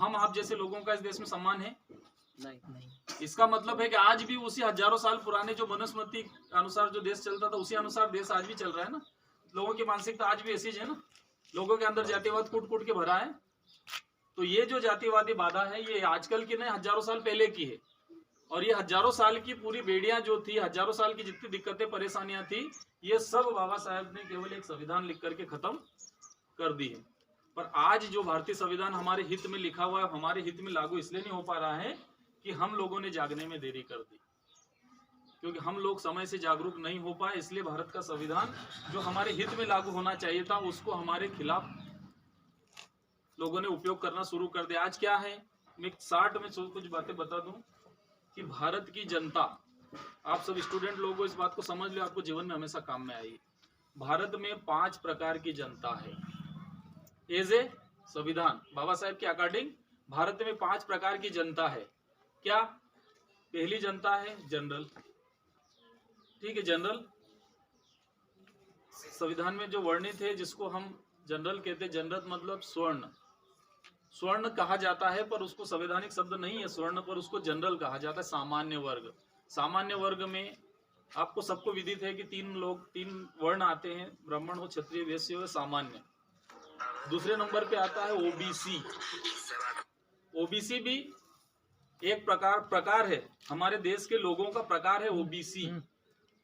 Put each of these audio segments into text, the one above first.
हम आप जैसे लोगों का इस देश में सम्मान है? नहीं। इसका मतलब है कि आज भी उसी हजारों साल पुराने जो मनुस्मृति अनुसार जो देश चलता था उसी अनुसार देश आज भी चल रहा है ना। लोगों की मानसिकता आज भी ऐसी है ना, लोगों के अंदर जातिवाद कूट कूट के भरा है। तो ये जो जातिवादी बाधा है ये आजकल की नहीं, हजारों साल पहले की है। और ये हजारों साल की पूरी बेड़ियां जो थी, हजारों साल की जितनी दिक्कतें परेशानियां थी, ये सब बाबा साहेब ने केवल एक संविधान लिख करके खत्म कर दी है। पर आज जो भारतीय संविधान हमारे हित में लिखा हुआ है, हमारे हित में लागू इसलिए नहीं हो पा रहा है कि हम लोगों ने जागने में देरी कर दी, क्योंकि हम लोग समय से जागरूक नहीं हो पाए। इसलिए भारत का संविधान जो हमारे हित में लागू होना चाहिए था उसको हमारे खिलाफ लोगों ने उपयोग करना शुरू कर दिया। आज क्या है, मैं शॉर्ट में कुछ बातें बता दूं कि भारत की जनता, आप सब स्टूडेंट लोगों इस बात को समझ लो, आपको जीवन में हमेशा काम में आएगी। भारत में 5 प्रकार की जनता है। एज ए संविधान बाबा साहेब के अकॉर्डिंग भारत में 5 प्रकार की जनता है। क्या? पहली जनता है जनरल, ठीक है, जनरल संविधान में जो वर्णित है जिसको हम जनरल कहते हैं। जनरल मतलब स्वर्ण, स्वर्ण कहा जाता है पर उसको संवैधानिक शब्द नहीं है स्वर्ण, पर उसको जनरल कहा जाता है। सामान्य वर्ग, सामान्य वर्ग में आपको सबको विदित है कि 3 वर्ण आते हैं, ब्राह्मण हो, क्षत्रिय, वैश्य हो, सामान्य। दूसरे नंबर पे आता है ओबीसी। ओबीसी भी एक प्रकार है, हमारे देश के लोगों का प्रकार है ओबीसी।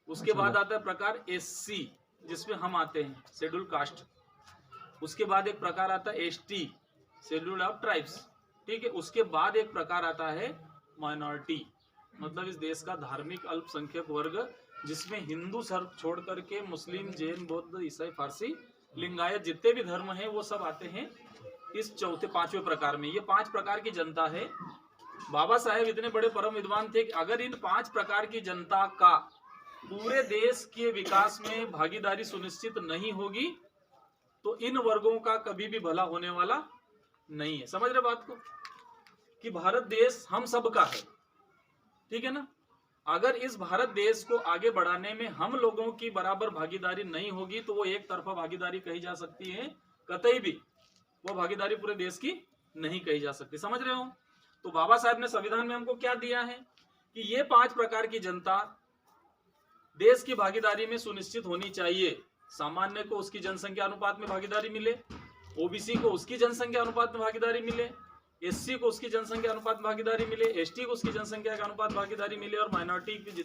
उसके बाद आता है प्रकार एससी, जिसमें हम आते हैं, शेड्यूल कास्ट। उसके बाद एक प्रकार आता है एसटी, शेड्यूल ऑफ ट्राइब्स, ठीक है। उसके बाद एक प्रकार आता है माइनॉरिटी, मतलब इस देश का धार्मिक अल्पसंख्यक वर्ग, जिसमें हिंदू सर छोड़ करके मुस्लिम, जैन, बौद्ध, ईसाई, फारसी, लिंगायत जितने भी धर्म हैं वो सब आते हैं इस चौथे 5वें प्रकार में। ये 5 प्रकार की जनता है। बाबा साहेब इतने बड़े परम विद्वान थे कि अगर इन 5 प्रकार की जनता का पूरे देश के विकास में भागीदारी सुनिश्चित नहीं होगी तो इन वर्गों का कभी भी भला होने वाला नहीं है। समझ रहे बात को कि भारत देश हम सब का है, ठीक है ना। अगर इस भारत देश को आगे बढ़ाने में हम लोगों की बराबर भागीदारी नहीं होगी तो वो एक तरफा भागीदारी कही जा सकती है, कतई भी वो भागीदारी पूरे देश की नहीं कही जा सकती। समझ रहे हो। तो बाबा साहब ने संविधान में हमको क्या दिया है कि ये 5 प्रकार की जनता देश की भागीदारी में सुनिश्चित होनी चाहिए। सामान्य को उसकी जनसंख्या अनुपात में भागीदारी मिले, ओबीसी को उसकी जनसंख्या अनुपात में भागीदारी मिले, एससी को उसकी जनसंख्या अनुपात भागीदारी मिले, एसटी को उसकी जनसंख्या के अनुपात भागीदारी मिले, और माइनॉरिटी की